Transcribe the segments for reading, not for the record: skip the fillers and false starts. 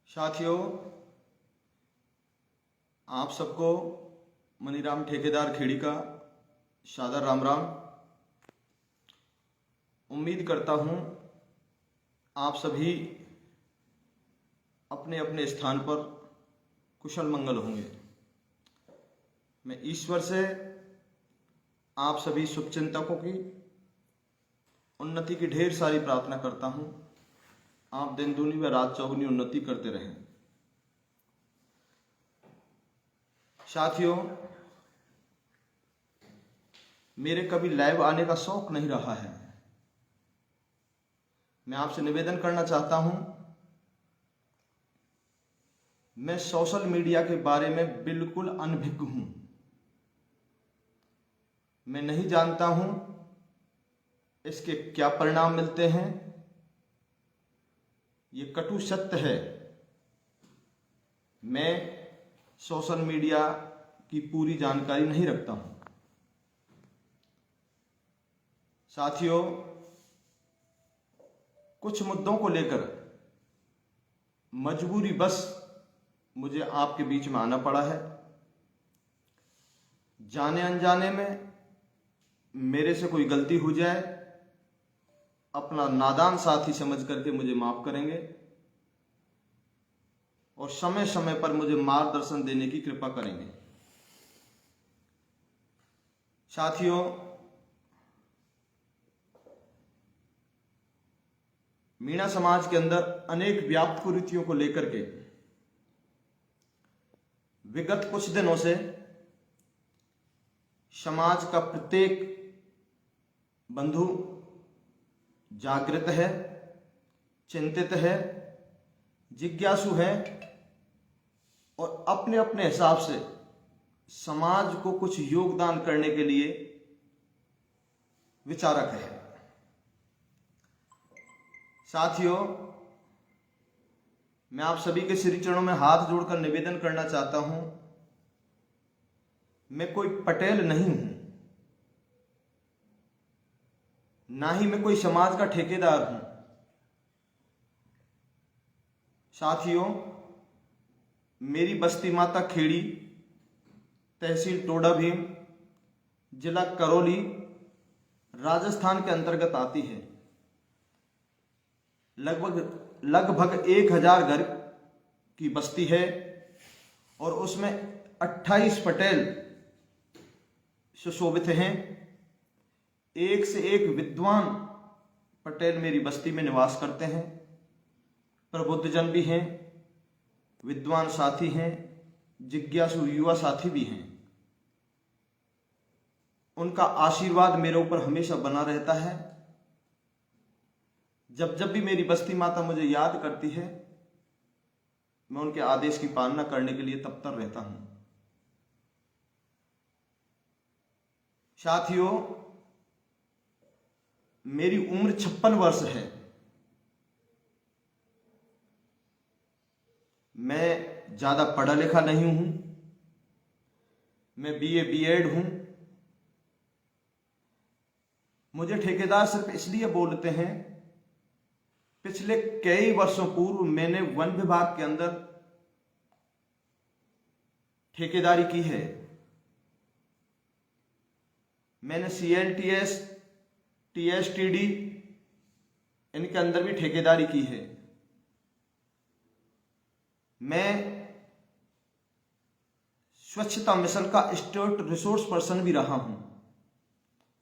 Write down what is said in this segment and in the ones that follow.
साथियों, आप सबको मनीराम ठेकेदार खेड़ी का सादर राम राम। उम्मीद करता हूँ आप सभी अपने अपने स्थान पर कुशल मंगल होंगे। मैं ईश्वर से आप सभी शुभचिंतकों की उन्नति की ढेर सारी प्रार्थना करता हूँ। आप दिन दूनी व रात चौगुनी उन्नति करते रहें। साथियों, मेरे कभी लाइव आने का शौक नहीं रहा है। मैं आपसे निवेदन करना चाहता हूं, मैं सोशल मीडिया के बारे में बिल्कुल अनभिज्ञ हूं। मैं नहीं जानता हूं इसके क्या परिणाम मिलते हैं। ये कटु सत्य है। मैं सोशल मीडिया की पूरी जानकारी नहीं रखता हूं। साथियों, कुछ मुद्दों को लेकर मजबूरी बस मुझे आपके बीच में आना पड़ा है। जाने अनजाने में मेरे से कोई गलती हो जाए, अपना नादान साथी समझ करके मुझे माफ करेंगे और समय समय पर मुझे मार्गदर्शन देने की कृपा करेंगे। साथियों, मीणा समाज के अंदर अनेक व्याप्त कुरीतियों को लेकर के विगत कुछ दिनों से समाज का प्रत्येक बंधु जागृत है, चिंतित है, जिज्ञासु है और अपने अपने हिसाब से समाज को कुछ योगदान करने के लिए विचारक है। साथियों, मैं आप सभी के श्री चरणों में हाथ जोड़कर निवेदन करना चाहता हूं, मैं कोई पटेल नहीं हूं, ना ही मैं कोई समाज का ठेकेदार हूं। साथियों, मेरी बस्ती माता खेड़ी, तहसील टोडा भीम, जिला करौली, राजस्थान के अंतर्गत आती है। लगभग 1000 घर की बस्ती है और उसमें 28 पटेल सुशोभित हैं। एक से एक विद्वान पटेल मेरी बस्ती में निवास करते हैं। प्रबुद्धजन भी हैं, विद्वान साथी हैं, जिज्ञासु युवा साथी भी हैं। उनका आशीर्वाद मेरे ऊपर हमेशा बना रहता है। जब जब भी मेरी बस्ती माता मुझे याद करती है, मैं उनके आदेश की पालना करने के लिए तत्पर रहता हूं। साथियों, मेरी उम्र 56 वर्ष है। मैं ज्यादा पढ़ा लिखा नहीं हूं। मैं बीए बीएड हूं। मुझे ठेकेदार सिर्फ इसलिए बोलते हैं, पिछले कई वर्षों पूर्व मैंने वन विभाग के अंदर ठेकेदारी की है। मैंने CLTS, TSTD इनके अंदर भी ठेकेदारी की है। मैं स्वच्छता मिशन का स्टेट रिसोर्स पर्सन भी रहा हूं,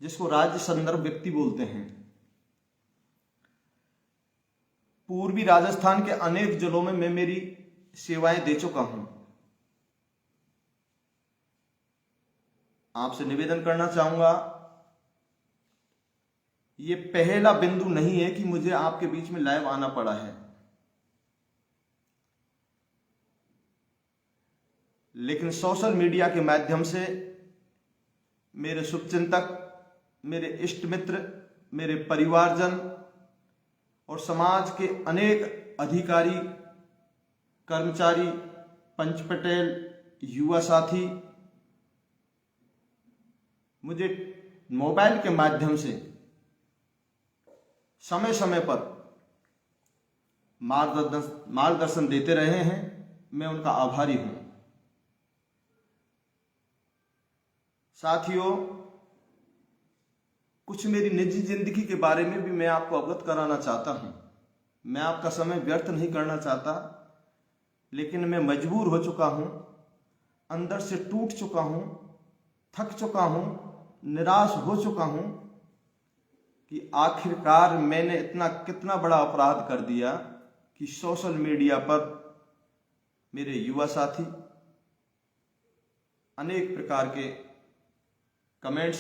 जिसको राज्य संदर्भ व्यक्ति बोलते हैं। पूर्वी राजस्थान के अनेक जिलों में मैं मेरी सेवाएं दे चुका हूं। आपसे निवेदन करना चाहूंगा, ये पहला बिंदु नहीं है कि मुझे आपके बीच में लाइव आना पड़ा है, लेकिन सोशल मीडिया के माध्यम से मेरे शुभचिंतक, मेरे इष्ट मित्र, मेरे परिवारजन और समाज के अनेक अधिकारी, कर्मचारी, पंच पटेल, युवा साथी मुझे मोबाइल के माध्यम से समय समय पर मार्गदर्शन देते रहे हैं, मैं उनका आभारी हूं। साथियों, कुछ मेरी निजी जिंदगी के बारे में भी मैं आपको अवगत कराना चाहता हूं। मैं आपका समय व्यर्थ नहीं करना चाहता, लेकिन मैं मजबूर हो चुका हूं, अंदर से टूट चुका हूं, थक चुका हूं, निराश हो चुका हूं कि आखिरकार मैंने कितना बड़ा अपराध कर दिया कि सोशल मीडिया पर मेरे युवा साथी अनेक प्रकार के कमेंट्स,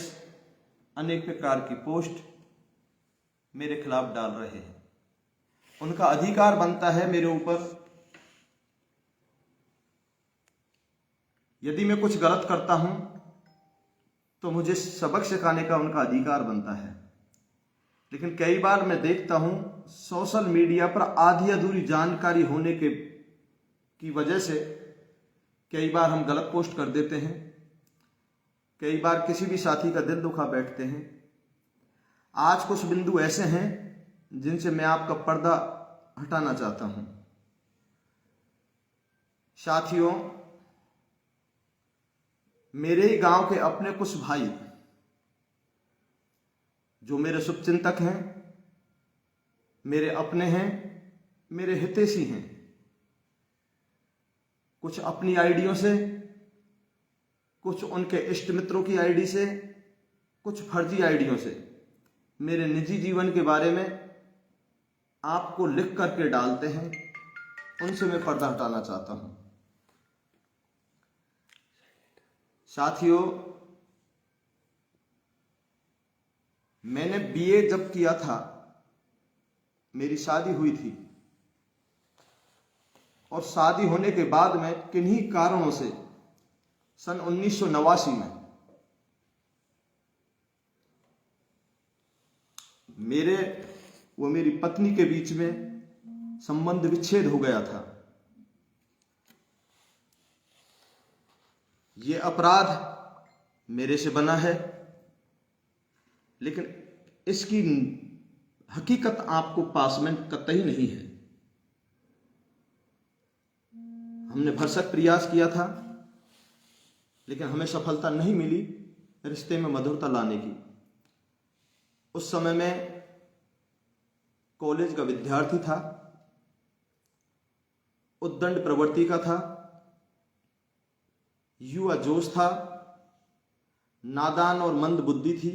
अनेक प्रकार की पोस्ट मेरे खिलाफ डाल रहे हैं। उनका अधिकार बनता है मेरे ऊपर। यदि मैं कुछ गलत करता हूं तो मुझे सबक सिखाने का उनका अधिकार बनता है। लेकिन कई बार मैं देखता हूं सोशल मीडिया पर आधी अधूरी जानकारी होने की वजह से कई बार हम गलत पोस्ट कर देते हैं, कई बार किसी भी साथी का दिल दुखा बैठते हैं। आज कुछ बिंदु ऐसे हैं जिनसे मैं आपका पर्दा हटाना चाहता हूं। साथियों, मेरे ही गांव के अपने कुछ भाई जो मेरे शुभचिंतक हैं, मेरे अपने हैं, मेरे हितैषी हैं, कुछ अपनी आईडियों से, कुछ उनके इष्ट मित्रों की आईडी से, कुछ फर्जी आईडियों से मेरे निजी जीवन के बारे में आपको लिख करके डालते हैं। उनसे मैं पर्दा हटाना चाहता हूं। साथियों, मैंने बीए जब किया था, मेरी शादी हुई थी, और शादी होने के बाद में किन्हीं कारणों से सन 1989 में मेरी पत्नी के बीच में संबंध विच्छेद हो गया था। ये अपराध मेरे से बना है, लेकिन इसकी हकीकत आपको पास में कतई नहीं है। हमने भरसक प्रयास किया था, लेकिन हमें सफलता नहीं मिली रिश्ते में मधुरता लाने की। उस समय में कॉलेज का विद्यार्थी था, उद्दंड प्रवृत्ति का था, युवा जोश था, नादान और मंद बुद्धि थी।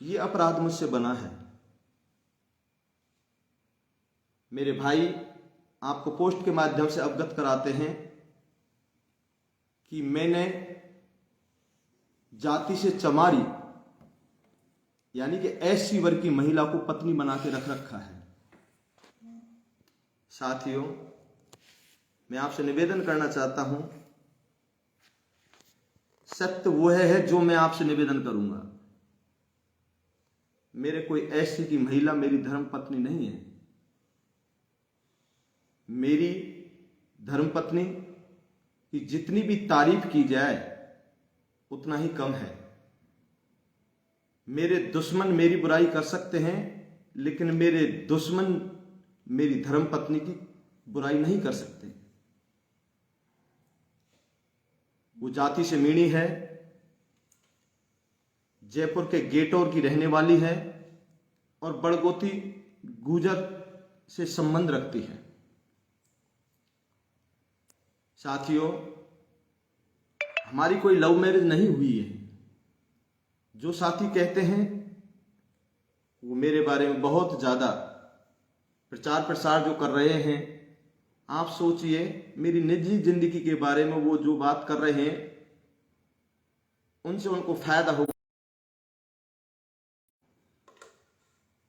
ये अपराध मुझसे बना है। मेरे भाई आपको पोस्ट के माध्यम से अवगत कराते हैं कि मैंने जाति से चमारी यानी कि एससी वर्ग की महिला को पत्नी बना के रख रखा है। साथियों, मैं आपसे निवेदन करना चाहता हूं, सत्य वो है जो मैं आपसे निवेदन करूंगा। मेरे कोई एससी की महिला मेरी धर्म पत्नी नहीं है। मेरी धर्म पत्नी की जितनी भी तारीफ की जाए उतना ही कम है। मेरे दुश्मन मेरी बुराई कर सकते हैं, लेकिन मेरे दुश्मन मेरी धर्म पत्नी की बुराई नहीं कर सकते। वो जाति से मीणी है, जयपुर के गेटौर की रहने वाली है और बड़गोती गुजर से संबंध रखती है। साथियों, हमारी कोई लव मैरिज नहीं हुई है। जो साथी कहते हैं वो मेरे बारे में बहुत ज्यादा प्रचार प्रसार जो कर रहे हैं, आप सोचिए मेरी निजी जिंदगी के बारे में वो जो बात कर रहे हैं उनसे उनको फायदा होगा।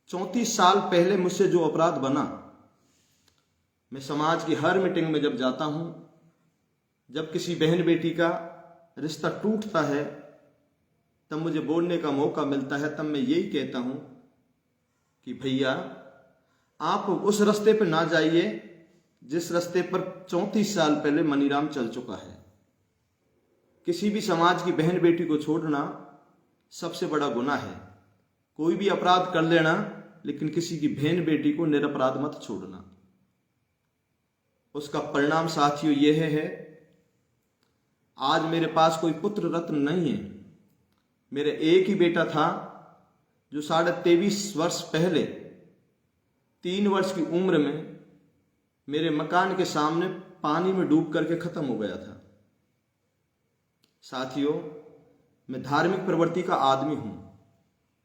34 साल पहले मुझसे जो अपराध बना, मैं समाज की हर मीटिंग में जब जाता हूं, जब किसी बहन बेटी का रिश्ता टूटता है, तब मुझे बोलने का मौका मिलता है, तब मैं यही कहता हूं कि भैया आप उस रास्ते पर ना जाइए जिस रास्ते पर 34 साल पहले मनीराम चल चुका है। किसी भी समाज की बहन बेटी को छोड़ना सबसे बड़ा गुनाह है। कोई भी अपराध कर लेना लेकिन किसी की बहन बेटी को निरपराध मत छोड़ना। उसका परिणाम साथियों यह है, आज मेरे पास कोई पुत्र रत्न नहीं है। मेरे एक ही बेटा था जो 23.5 वर्ष पहले 3 वर्ष की उम्र में मेरे मकान के सामने पानी में डूब करके खत्म हो गया था। साथियों, मैं धार्मिक प्रवृत्ति का आदमी हूं।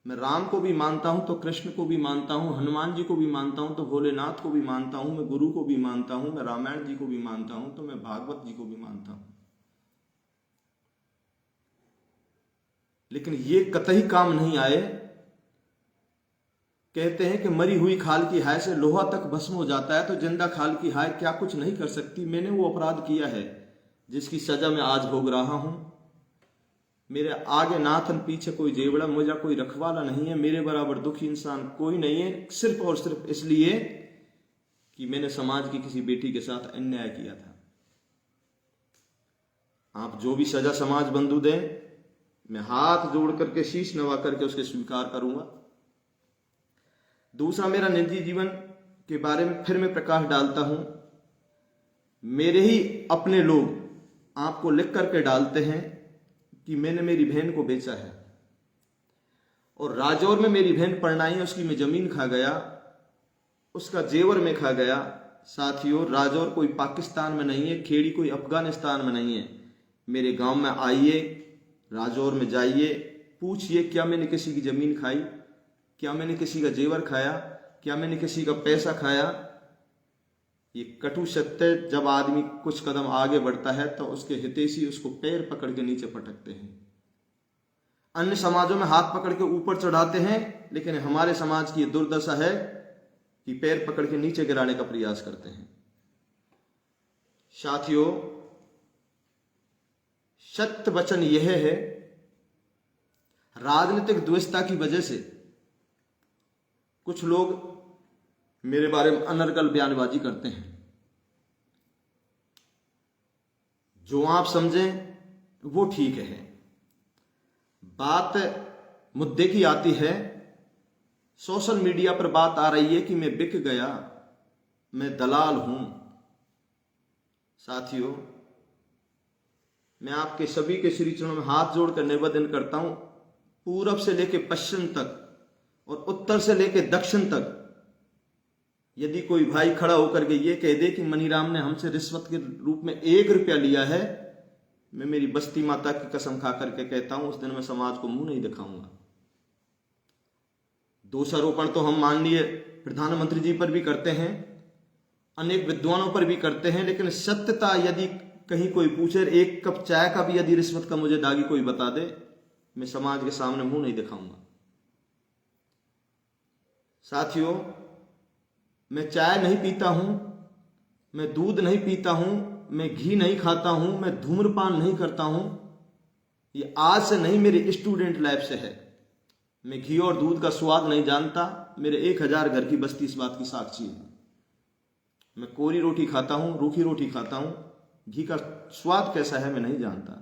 मैं राम को भी मानता हूं तो कृष्ण को भी मानता हूं, हनुमान जी को भी मानता हूं तो भोलेनाथ को भी मानता हूं, मैं गुरु को भी मानता हूं, मैं रामायण जी को भी मानता हूं तो मैं भागवत जी को भी मानता हूं। लेकिन ये कतई काम नहीं आए। कहते हैं कि मरी हुई खाल की हाय से लोहा तक भस्म हो जाता है, तो जिंदा खाल की हाय क्या कुछ नहीं कर सकती। मैंने वो अपराध किया है जिसकी सजा मैं आज भोग रहा हूं। मेरे आगे नाथन पीछे कोई जेवड़ा, मुझे कोई रखवाला नहीं है। मेरे बराबर दुखी इंसान कोई नहीं है, सिर्फ और सिर्फ इसलिए कि मैंने समाज की किसी बेटी के साथ अन्याय किया था। आप जो भी सजा समाज बंधु दें, मैं हाथ जोड़ करके शीश नवा करके उसके स्वीकार करूंगा। दूसरा, मेरा निजी जीवन के बारे में फिर मैं प्रकाश डालता हूं। मेरे ही अपने लोग आपको लिख करके डालते हैं कि मैंने मेरी बहन को बेचा है और राजौर में मेरी बहन परनाई है, उसकी मैं जमीन खा गया, उसका जेवर में खा गया। साथियों, राजौर कोई पाकिस्तान में नहीं है, खेड़ी कोई अफगानिस्तान में नहीं है। मेरे गांव में आइए, राजौर में जाइए, पूछिए क्या मैंने किसी की जमीन खाई, क्या मैंने किसी का जेवर खाया, क्या मैंने किसी का पैसा खाया। ये कटु सत्य। जब आदमी कुछ कदम आगे बढ़ता है तो उसके हितैषी उसको पैर पकड़ के नीचे पटकते हैं। अन्य समाजों में हाथ पकड़ के ऊपर चढ़ाते हैं, लेकिन हमारे समाज की ये दुर्दशा है कि पैर पकड़ के नीचे गिराने का प्रयास करते हैं। साथियों, सत्य वचन यह है, राजनीतिक द्वेषता की वजह से कुछ लोग मेरे बारे में अनर्गल बयानबाजी करते हैं। जो आप समझें वो ठीक है। बात मुद्दे की आती है, सोशल मीडिया पर बात आ रही है कि मैं बिक गया, मैं दलाल हूं। साथियों, मैं आपके सभी के श्री चरणों में हाथ जोड़कर निवेदन करता हूं, पूरब से लेकर पश्चिम तक और उत्तर से लेकर दक्षिण तक यदि कोई भाई खड़ा होकर के ये कह दे कि मनीराम ने हमसे रिश्वत के रूप में 1 रुपया लिया है, मैं मेरी बस्ती माता की कसम खा करके कहता हूं, उस दिन मैं समाज को मुंह नहीं दिखाऊंगा। दोषारोपण तो हम माननीय प्रधानमंत्री जी पर भी करते हैं, अनेक विद्वानों पर भी करते हैं, लेकिन सत्यता यदि कहीं कोई पूछे, 1 कप चाय का भी यदि रिश्वत का मुझे दागी कोई बता दे, मैं समाज के सामने मुंह नहीं दिखाऊंगा। साथियों, मैं चाय नहीं पीता हूं, मैं दूध नहीं पीता हूं, मैं घी नहीं खाता हूं, मैं धूम्रपान नहीं करता हूं। ये आज से नहीं, मेरे स्टूडेंट लाइफ से है। मैं घी और दूध का स्वाद नहीं जानता। मेरे 1000 घर की बस्ती इस बात की साक्षी है। मैं कोरी रोटी खाता हूं, रूखी रोटी खाता हूं, घी का स्वाद कैसा है मैं नहीं जानता।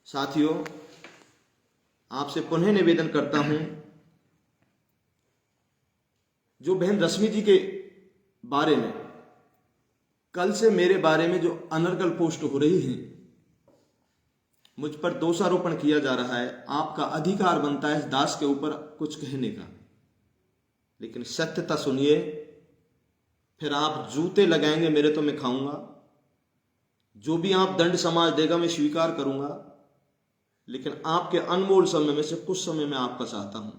साथियों, आपसे पुनः निवेदन करता हूं, जो बहन रश्मि जी के बारे में कल से मेरे बारे में जो अनर्गल पोस्ट हो रही है, मुझ पर दोषारोपण किया जा रहा है, आपका अधिकार बनता है इस दास के ऊपर कुछ कहने का, लेकिन सत्यता सुनिए। फिर आप जूते लगाएंगे मेरे तो मैं खाऊंगा। जो भी आप दंड समाज देगा मैं स्वीकार करूंगा, लेकिन आपके अनमोल समय में से कुछ समय मैं आपका चाहता हूं।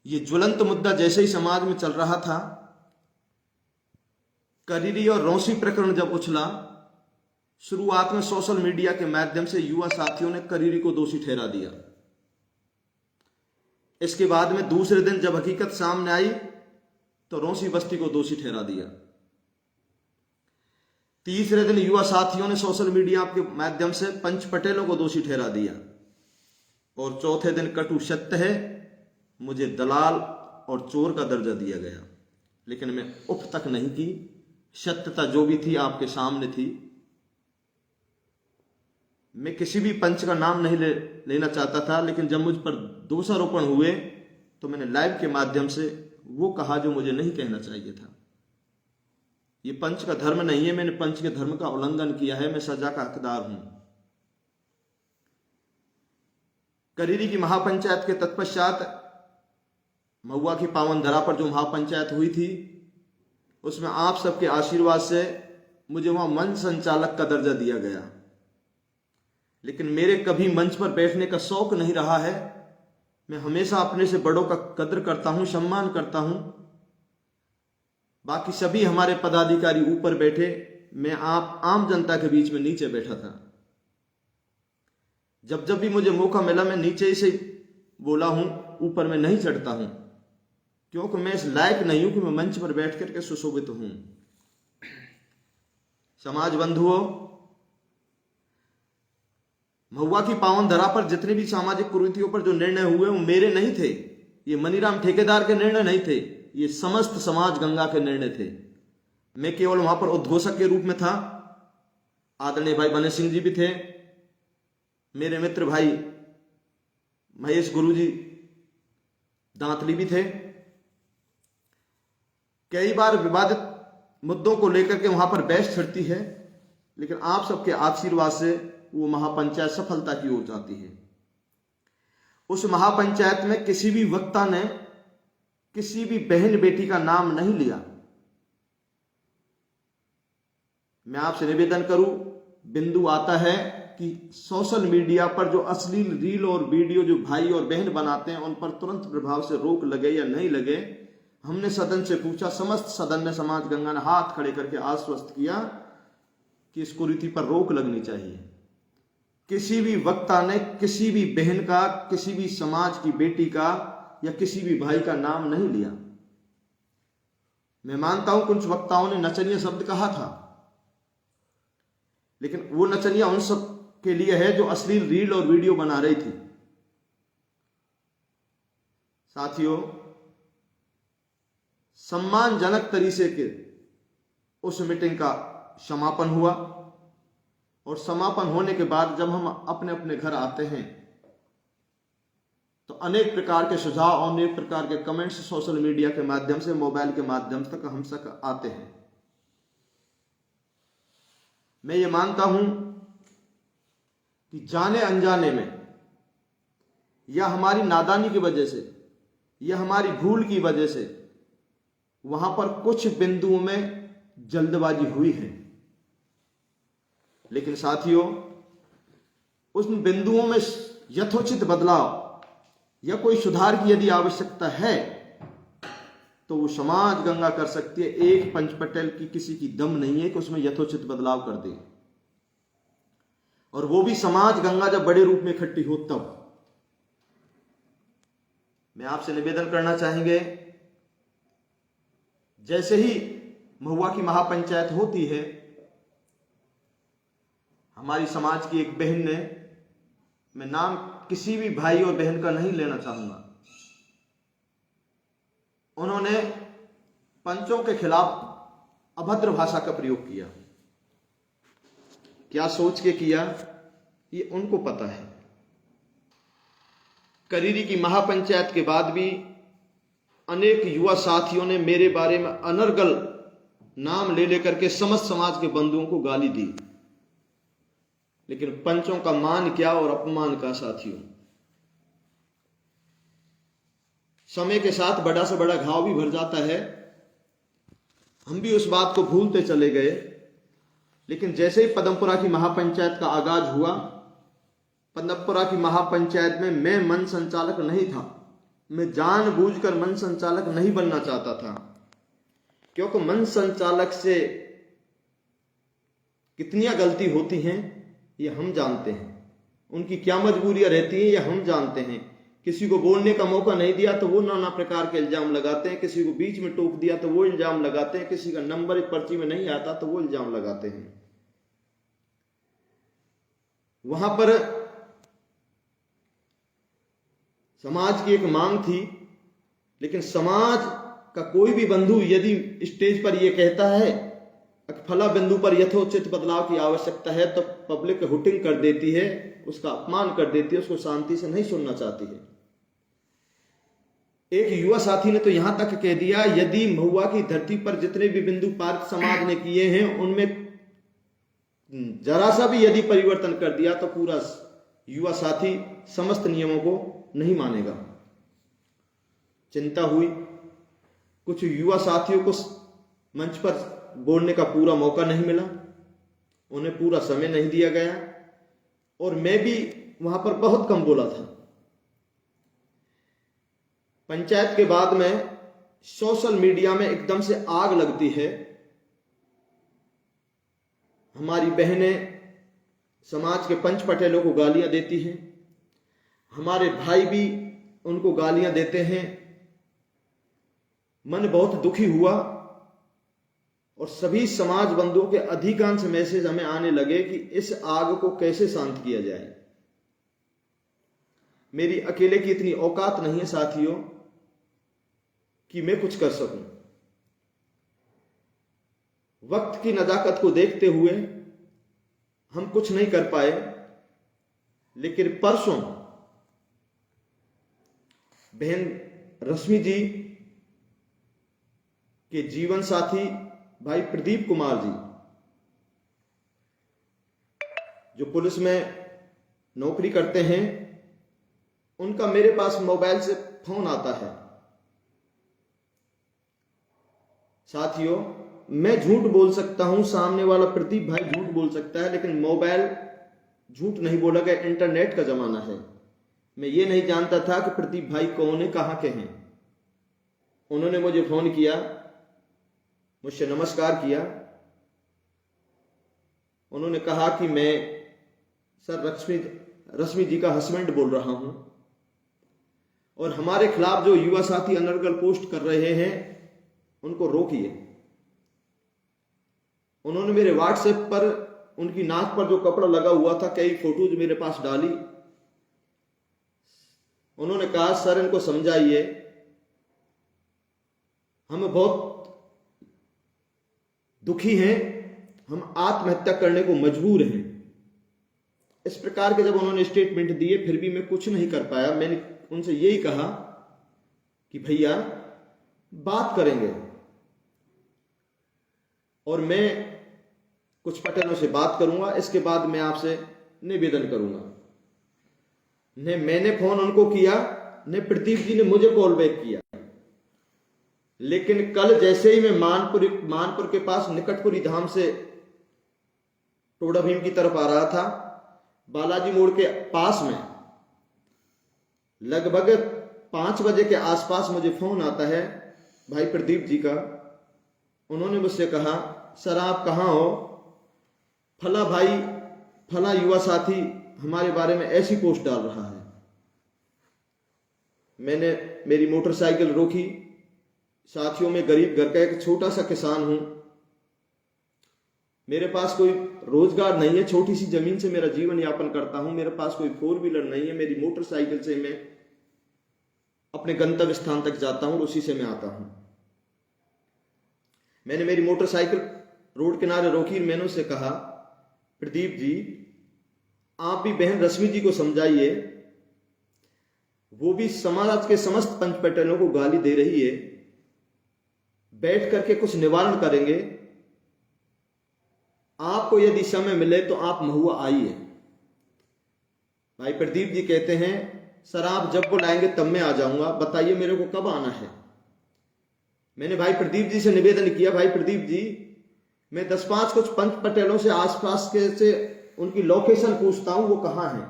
ये ज्वलंत मुद्दा जैसे ही समाज में चल रहा था, करीरी और रौसी प्रकरण जब उछला, शुरुआत में सोशल मीडिया के माध्यम से युवा साथियों ने करीरी को दोषी ठहरा दिया। इसके बाद में दूसरे दिन जब हकीकत सामने आई तो रौसी बस्ती को दोषी ठहरा दिया। तीसरे दिन युवा साथियों ने सोशल मीडिया के माध्यम से पंच पटेलों को दोषी ठहरा दिया। और चौथे दिन कटु सत्य है, मुझे दलाल और चोर का दर्जा दिया गया, लेकिन मैं उफ तक नहीं की। सत्यता जो भी थी आपके सामने थी। मैं किसी भी पंच का नाम नहीं लेना चाहता था, लेकिन जब मुझ पर दोषारोपण हुए तो मैंने लाइव के माध्यम से वो कहा जो मुझे नहीं कहना चाहिए था। ये पंच का धर्म नहीं है, मैंने पंच के धर्म का उल्लंघन किया है, मैं सजा का हकदार हूं। करीरी की महापंचायत के तत्पश्चात महुआ की पावन धरा पर जो महापंचायत हुई थी, उसमें आप सबके आशीर्वाद से मुझे वहां मंच संचालक का दर्जा दिया गया। लेकिन मेरे कभी मंच पर बैठने का शौक नहीं रहा है। मैं हमेशा अपने से बड़ों का कद्र करता हूं, सम्मान करता हूं। बाकी सभी हमारे पदाधिकारी ऊपर बैठे, मैं आम जनता के बीच में नीचे बैठा था। जब जब भी मुझे मौका मिला मैं नीचे ही से बोला हूं, ऊपर में नहीं चढ़ता हूं, क्योंकि मैं इस लायक नहीं हूं कि मैं मंच पर बैठ करके सुशोभित हूं। समाज बंधुओं, महुआ की पावन धरा पर जितने भी सामाजिक कुरीतियों पर जो निर्णय हुए वो मेरे नहीं थे। ये मनीराम ठेकेदार के निर्णय नहीं थे, ये समस्त समाज गंगा के निर्णय थे। मैं केवल वहां पर उद्घोषक के रूप में था। आदरणीय भाई बने सिंह जी भी थे, मेरे मित्र भाई महेश गुरुजी दांतली भी थे। कई बार विवादित मुद्दों को लेकर के वहां पर बहस छिड़ती है, लेकिन आप सबके आशीर्वाद से वो महापंचायत सफलता की ओर जाती है। उस महापंचायत में किसी भी वक्ता ने किसी भी बहन बेटी का नाम नहीं लिया। मैं आपसे निवेदन करूं, बिंदु आता है कि सोशल मीडिया पर जो अश्लील रील और वीडियो जो भाई और बहन बनाते हैं उन पर तुरंत प्रभाव से रोक लगे या नहीं लगे। हमने सदन से पूछा, समस्त सदन ने, समाज गंगा ने हाथ खड़े करके आश्वस्त किया कि इस कुरीति पर रोक लगनी चाहिए। किसी भी वक्ता ने किसी भी बहन का, किसी भी समाज की बेटी का या किसी भी भाई का नाम नहीं लिया। मैं मानता हूं कुछ वक्ताओं ने नचनिया शब्द कहा था, लेकिन वो नचनिया उन सब के लिए है जो अश्लील रील और वीडियो बना रही थी। साथियों, सम्मानजनक तरीके के उस मीटिंग का समापन हुआ और समापन होने के बाद जब हम अपने अपने घर आते हैं तो अनेक प्रकार के सुझाव और अनेक प्रकार के कमेंट्स सोशल मीडिया के माध्यम से, मोबाइल के माध्यम तक हम तक आते हैं। मैं ये मानता हूं कि जाने अनजाने में या हमारी नादानी की वजह से या हमारी भूल की वजह से वहां पर कुछ बिंदुओं में जल्दबाजी हुई है। लेकिन साथियों, उन बिंदुओं में यथोचित बदलाव या कोई सुधार की यदि आवश्यकता है तो वो समाज गंगा कर सकती है। एक पंच पटेल की किसी की दम नहीं है कि उसमें यथोचित बदलाव कर दे, और वो भी समाज गंगा जब बड़े रूप में इकट्ठी हो तब। मैं आपसे निवेदन करना चाहेंगे, जैसे ही महुआ की महापंचायत होती है, हमारी समाज की एक बहन ने, मैं नाम किसी भी भाई और बहन का नहीं लेना चाहूंगा, उन्होंने पंचों के खिलाफ अभद्र भाषा का प्रयोग किया। क्या सोच के किया ये उनको पता है। करीरी की महापंचायत के बाद भी अनेक युवा साथियों ने मेरे बारे में अनर्गल नाम ले लेकर के समस्त समाज के बंधुओं को गाली दी, लेकिन पंचों का मान क्या और अपमान का। साथियों, समय के साथ बड़ा से बड़ा घाव भी भर जाता है। हम भी उस बात को भूलते चले गए, लेकिन जैसे ही पदमपुरा की महापंचायत का आगाज हुआ, पदमपुरा की महापंचायत में मैं मंच संचालक नहीं था। मैं जानबूझकर मंच संचालक नहीं बनना चाहता था, क्योंकि मंच संचालक से कितनियां गलती होती हैं ये हम जानते हैं, उनकी क्या मजबूरियां रहती हैं ये हम जानते हैं। किसी को बोलने का मौका नहीं दिया तो वो नाना प्रकार के इल्जाम लगाते हैं, किसी को बीच में टोक दिया तो वो इल्जाम लगाते हैं, किसी का नंबर पर्ची में नहीं आता तो वो इल्जाम लगाते हैं। वहां पर समाज की एक मांग थी, लेकिन समाज का कोई भी बंधु यदि स्टेज पर यह कहता है, फला बिंदु पर यथोचित बदलाव की आवश्यकता है तो पब्लिक हुटिंग कर देती है, उसका अपमान कर देती है, उसको शांति से नहीं सुनना चाहती है। एक युवा साथी ने तो यहां तक कह दिया, यदि महुआ की धरती पर जितने भी बिंदु पार्क समाज ने किए हैं उनमें जरा सा भी यदि परिवर्तन कर दिया तो पूरा युवा साथी समस्त नियमों को नहीं मानेगा। चिंता हुई, कुछ युवा साथियों को मंच पर बोलने का पूरा मौका नहीं मिला, उन्हें पूरा समय नहीं दिया गया और मैं भी वहां पर बहुत कम बोला था। पंचायत के बाद में सोशल मीडिया में एकदम से आग लगती है। हमारी बहनें समाज के पंच पटेलों को गालियां देती हैं, हमारे भाई भी उनको गालियां देते हैं। मन बहुत दुखी हुआ और सभी समाज बंधुओं के अधिकांश मैसेज हमें आने लगे कि इस आग को कैसे शांत किया जाए। मेरी अकेले की इतनी औकात नहीं है साथियों कि मैं कुछ कर सकूं। वक्त की नजाकत को देखते हुए हम कुछ नहीं कर पाए, लेकिन परसों बहन रश्मि जी के जीवन साथी भाई प्रदीप कुमार जी, जो पुलिस में नौकरी करते हैं, उनका मेरे पास मोबाइल से फोन आता है। साथियों, मैं झूठ बोल सकता हूं, सामने वाला प्रदीप भाई झूठ बोल सकता है, लेकिन मोबाइल झूठ नहीं बोला गया। इंटरनेट का जमाना है। मैं ये नहीं जानता था कि प्रदीप भाई कौन है, कहां के हैं। उन्होंने मुझे फोन किया, मुझसे नमस्कार किया। उन्होंने कहा कि मैं सर रश्मि जी का हस्बैंड बोल रहा हूं और हमारे खिलाफ जो युवा साथी अनर्गल पोस्ट कर रहे हैं उनको रोकिए। उन्होंने मेरे व्हाट्सएप पर उनकी नाक पर जो कपड़ा लगा हुआ था कई फोटोज मेरे पास डाली। उन्होंने कहा सर इनको समझाइए, हम बहुत दुखी हैं, हम आत्महत्या करने को मजबूर हैं। इस प्रकार के जब उन्होंने स्टेटमेंट दिए फिर भी मैं कुछ नहीं कर पाया। मैंने उनसे यही कहा कि भैया बात करेंगे और मैं कुछ पटेलों से बात करूंगा, इसके बाद मैं आपसे निवेदन करूंगा। ने मैंने फोन उनको किया, ने प्रदीप जी ने मुझे कॉल बैक किया। लेकिन कल जैसे ही मैं मानपुर के पास निकटपुरी धाम से टोडा भीम की तरफ आ रहा था, बालाजी मोड़ के पास में लगभग 5 बजे के आसपास मुझे फोन आता है भाई प्रदीप जी का। उन्होंने मुझसे कहा सर आप कहां हो, फला भाई फला युवा साथी हमारे बारे में ऐसी पोस्ट डाल रहा है। मैंने मेरी मोटरसाइकिल रोकी। साथियों में गरीब घर का एक छोटा सा किसान हूं, मेरे पास कोई रोजगार नहीं है, छोटी सी जमीन से मेरा जीवन यापन करता हूं। मेरे पास कोई 4 व्हीलर नहीं है, मेरी मोटरसाइकिल से मैं अपने गंतव्य स्थान तक जाता हूं और उसी से मैं आता हूं। मैंने मेरी मोटरसाइकिल रोड किनारे रोकी। मैंने उससे कहा प्रदीप जी आप भी बहन रश्मि जी को समझाइए, वो भी समाज के समस्त पंच पटेलों को गाली दे रही है, बैठ करके कुछ निवारण करेंगे। आपको यदि समय मिले तो आप महुआ आइए। भाई प्रदीप जी कहते हैं सर आप जब बुलाएंगे तब मैं आ जाऊंगा, बताइए मेरे को कब आना है। मैंने भाई प्रदीप जी से निवेदन किया, भाई प्रदीप जी मैं 10-5 कुछ पंच पटेलों से आसपास के से उनकी लोकेशन पूछता हूं, वो कहां है।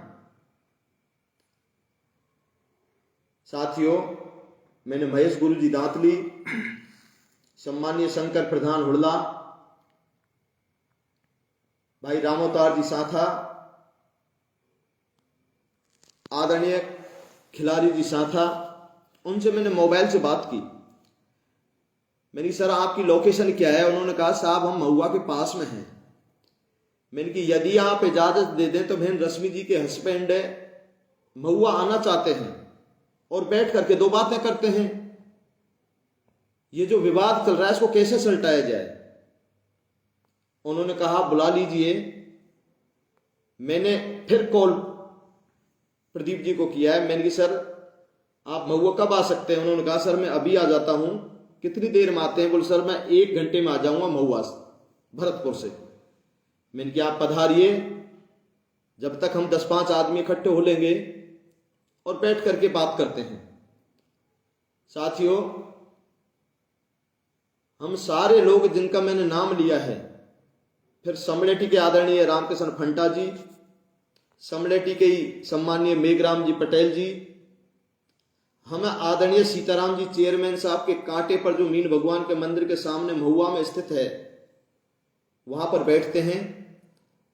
साथियों, मैंने महेश गुरु जी दांतली, सम्मानीय शंकर प्रधान हुड़ला, भाई रामोतार जी साथा, आदरणीय खिलाड़ी जी साथा, उनसे मैंने मोबाइल से बात की। मैंने सर आपकी लोकेशन क्या है। उन्होंने कहा साहब हम महुआ के पास में हैं। मैंने कि यदि आप इजाजत दे दें तो बहन रश्मि जी के हस्बैंड महुआ आना चाहते हैं और बैठ करके 2 बातें करते हैं। ये जो विवाद चल रहा है इसको कैसे सुलटाया जाए। उन्होंने कहा बुला लीजिए। मैंने फिर कॉल प्रदीप जी को किया है। मैंने कहा सर आप महुआ कब आ सकते हैं? उन्होंने कहा सर मैं अभी आ जाता हूं। कितनी देर में आते हैं? बोले सर मैं 1 घंटे में आ जाऊंगा महुआ भरतपुर से। मैंने कहा आप पधारिए, जब तक हम 10-5 आदमी इकट्ठे हो लेंगे और बैठ करके बात करते हैं। साथियों, हम सारे लोग जिनका मैंने नाम लिया है, फिर समलेटी के आदरणीय रामकृष्ण फंटा जी, समलेटी के ही सम्मानीय मेघराम जी पटेल जी, हमें आदरणीय सीताराम जी चेयरमैन साहब के कांटे पर जो मीन भगवान के मंदिर के सामने महुआ में स्थित है वहां पर बैठते हैं।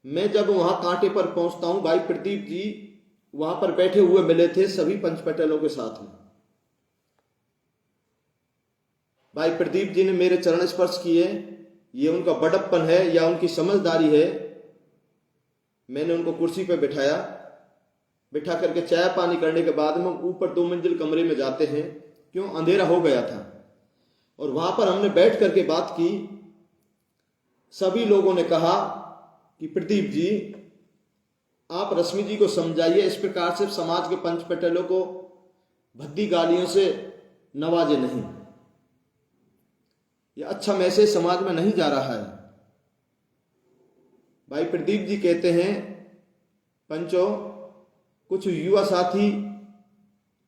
मैं जब वहां कांटे पर पहुंचता हूं, भाई प्रदीप जी वहां पर बैठे हुए मिले थे सभी पंच पटेलों के साथ में। भाई प्रदीप जी ने मेरे चरण स्पर्श किए। ये उनका बड़प्पन है या उनकी समझदारी है। मैंने उनको कुर्सी पर बिठाया। बिठा करके चाय पानी करने के बाद हम ऊपर 2 मंजिल कमरे में जाते हैं, क्यों अंधेरा हो गया था। और वहां पर हमने बैठ करके बात की। सभी लोगों ने कहा कि प्रदीप जी आप रश्मि जी को समझाइए, इस प्रकार से समाज के पंच पटेलों को भद्दी गालियों से नवाजे नहीं। ये अच्छा मैसेज समाज में नहीं जा रहा है। भाई प्रदीप जी कहते हैं पंचों, कुछ युवा साथी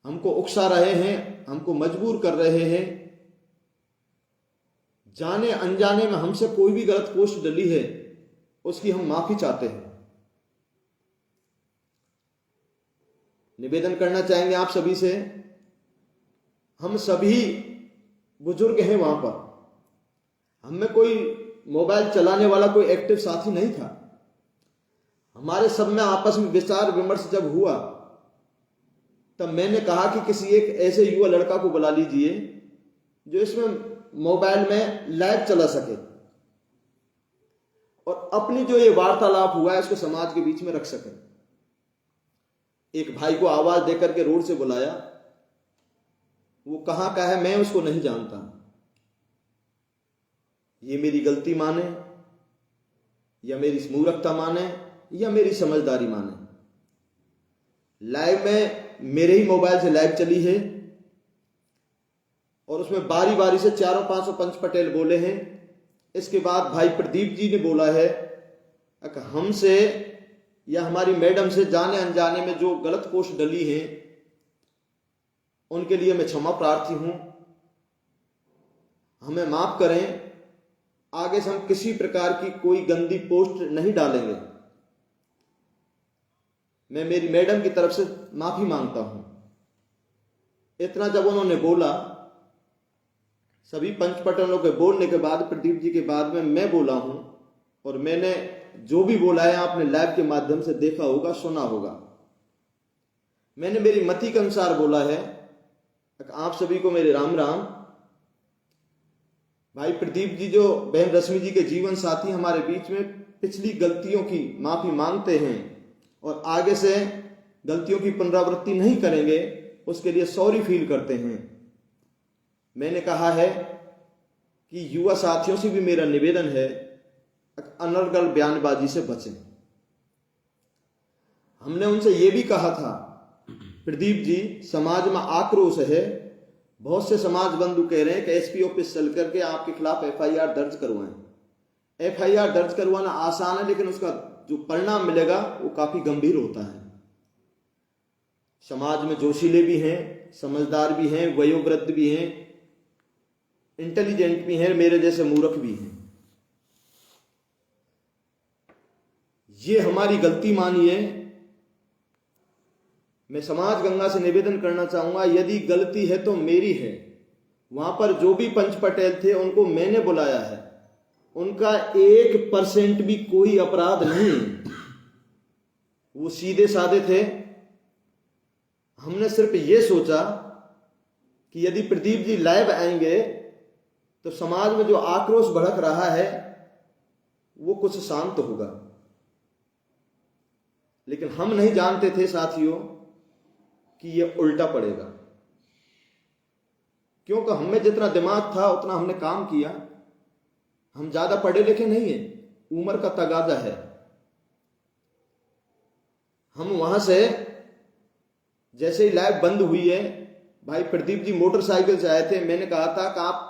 हमको उकसा रहे हैं, हमको मजबूर कर रहे हैं। जाने अनजाने में हमसे कोई भी गलत पोस्ट डली है उसकी हम माफी चाहते हैं। निवेदन करना चाहेंगे आप सभी से, हम सभी बुजुर्ग हैं। वहां पर हमें कोई मोबाइल चलाने वाला कोई एक्टिव साथी नहीं था। हमारे सब में आपस में विचार विमर्श जब हुआ तब मैंने कहा कि किसी एक ऐसे युवा लड़का को बुला लीजिए जो इसमें मोबाइल में लाइव चला सके और अपनी जो ये वार्तालाप हुआ है इसको समाज के बीच में रख सके। एक भाई को आवाज देकर के रोड से बुलाया। वो कहां का है मैं उसको नहीं जानता। ये मेरी गलती माने या मेरी मूर्खता माने या मेरी समझदारी माने, लाइव में मेरे ही मोबाइल से लाइव चली है और उसमें बारी बारी से 400-500 पंच पटेल बोले हैं। इसके बाद भाई प्रदीप जी ने बोला है कि हमसे या हमारी मैडम से जाने अनजाने में जो गलत पोस्ट डली है उनके लिए मैं क्षमा प्रार्थी हूं, हमें माफ करें। आगे से हम किसी प्रकार की कोई गंदी पोस्ट नहीं डालेंगे। मैं मेरी मैडम की तरफ से माफी मांगता हूं। इतना जब उन्होंने बोला, सभी पंच पटेलों के बोलने के बाद प्रदीप जी के बाद में मैं बोला हूं और मैंने जो भी बोला है आपने लाइव के माध्यम से देखा होगा, सुना होगा। मैंने मेरी मति के अनुसार बोला है। आप सभी को मेरे राम राम। भाई प्रदीप जी जो बहन रश्मि जी के जीवन साथी हमारे बीच में पिछली गलतियों की माफी मांगते हैं और आगे से गलतियों की पुनरावृत्ति नहीं करेंगे, उसके लिए सॉरी फील करते हैं। मैंने कहा है कि युवा साथियों से भी मेरा निवेदन है, अनर्गल बयानबाजी से बचें। हमने उनसे यह भी कहा था, प्रदीप जी समाज में आक्रोश है, बहुत से समाज बंधु कह रहे हैं कि एसपी ऑफिस चल करके आपके खिलाफ एफआईआर दर्ज करवाएं। एफआईआर दर्ज करवाना आसान है, लेकिन उसका जो परिणाम मिलेगा वो काफी गंभीर होता है। समाज में जोशीले भी हैं, समझदार भी हैं, वयोवृद्ध भी हैं, इंटेलिजेंट भी हैं, मेरे जैसे मूर्ख भी हैं। ये हमारी गलती मानिए। मैं समाज गंगा से निवेदन करना चाहूंगा, यदि गलती है तो मेरी है। वहां पर जो भी पंच पटेल थे उनको मैंने बुलाया है, उनका 1% भी कोई अपराध नहीं। वो सीधे साधे थे। हमने सिर्फ ये सोचा कि यदि प्रदीप जी लाइव आएंगे तो समाज में जो आक्रोश भड़क रहा है वो कुछ शांत होगा। लेकिन हम नहीं जानते थे साथियों कि ये उल्टा पड़ेगा, क्योंकि हमें जितना दिमाग था उतना हमने काम किया। हम ज्यादा पढ़े लिखे नहीं हैं, उम्र का तगाजा है। हम वहां से जैसे ही लाइव बंद हुई है, भाई प्रदीप जी मोटरसाइकिल से आए थे, मैंने कहा था कि आप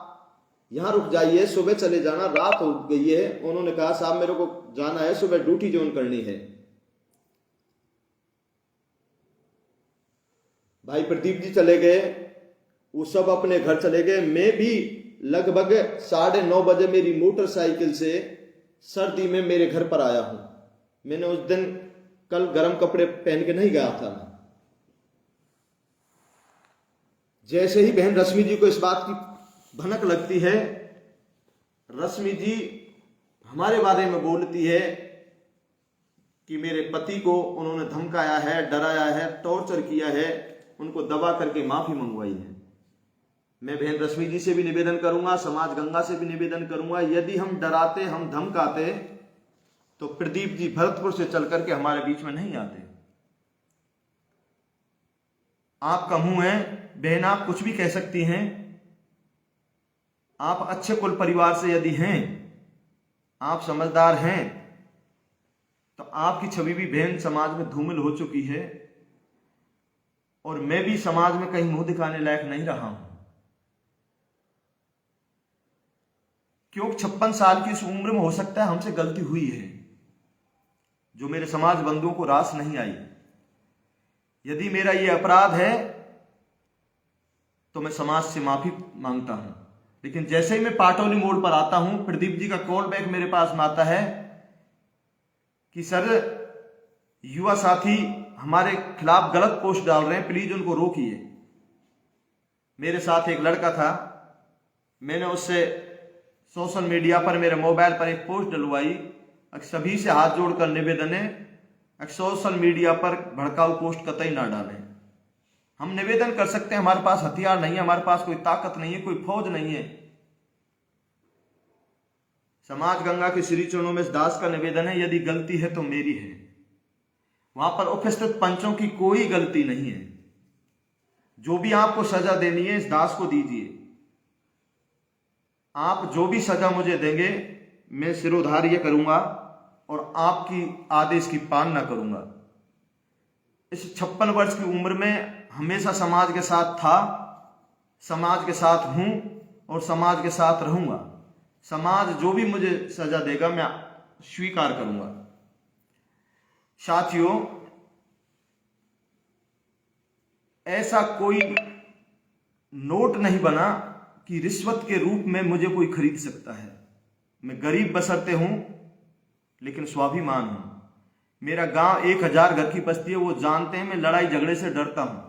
यहां रुक जाइए, सुबह चले जाना, रात हो गई है। उन्होंने कहा साहब मेरे को जाना है, सुबह ड्यूटी ज्वाइन करनी है। भाई प्रदीप जी चले गए, वो सब अपने घर चले गए। मैं भी लगभग 9:30 बजे मेरी मोटरसाइकिल से सर्दी में मेरे घर पर आया हूं। मैंने उस दिन कल गर्म कपड़े पहन के नहीं गया था। जैसे ही बहन रश्मि जी को इस बात की भनक लगती है, रश्मि जी हमारे बारे में बोलती है कि मेरे पति को उन्होंने धमकाया है, डराया है, टॉर्चर किया है, उनको दबा करके माफी मंगवाई है। मैं बहन रश्मि जी से भी निवेदन करूंगा, समाज गंगा से भी निवेदन करूंगा, यदि हम डराते, हम धमकाते तो प्रदीप जी भरतपुर से चल करके हमारे बीच में नहीं आते। आपका मुंह है बहन, आप कुछ भी कह सकती हैं। आप अच्छे कुल परिवार से यदि हैं, आप समझदार हैं, तो आपकी छवि भी बहन समाज में धूमिल हो चुकी है, और मैं भी समाज में कहीं मुंह दिखाने लायक नहीं रहा हूं। क्योंकि 56 साल की इस उम्र में हो सकता है हमसे गलती हुई है जो मेरे समाज बंधुओं को रास नहीं आई। यदि मेरा यह अपराध है तो मैं समाज से माफी मांगता हूं। लेकिन जैसे ही मैं पाटौली मोड़ पर आता हूं, प्रदीप जी का कॉल बैक मेरे पास में आता है कि सर युवा साथी हमारे खिलाफ गलत पोस्ट डाल रहे हैं, प्लीज उनको रोकिए। मेरे साथ एक लड़का था, मैंने उससे सोशल मीडिया पर मेरे मोबाइल पर एक पोस्ट डलवाई। सभी से हाथ जोड़कर निवेदन है, सोशल मीडिया पर भड़काऊ पोस्ट कतई ना डालें। हम निवेदन कर सकते हैं, हमारे पास हथियार नहीं है, हमारे पास कोई ताकत नहीं है, कोई फौज नहीं है। समाज गंगा के श्री चरणों में इस दास का निवेदन है, यदि गलती है तो मेरी है। वहां पर उपस्थित पंचों की कोई गलती नहीं है। जो भी आपको सजा देनी है इस दास को दीजिए। आप जो भी सजा मुझे देंगे मैं सिरोधार्य करूंगा और आपकी आदेश की पालना करूंगा। इस 56 वर्ष की उम्र में हमेशा समाज के साथ था, समाज के साथ हूं और समाज के साथ रहूंगा। समाज जो भी मुझे सजा देगा मैं स्वीकार करूंगा। साथियों, ऐसा कोई नोट नहीं बना कि रिश्वत के रूप में मुझे कोई खरीद सकता है। मैं गरीब बसरते हूं लेकिन स्वाभिमान हूं। मेरा गांव 1000 घर की बस्ती है, वो जानते हैं मैं लड़ाई झगड़े से डरता हूं।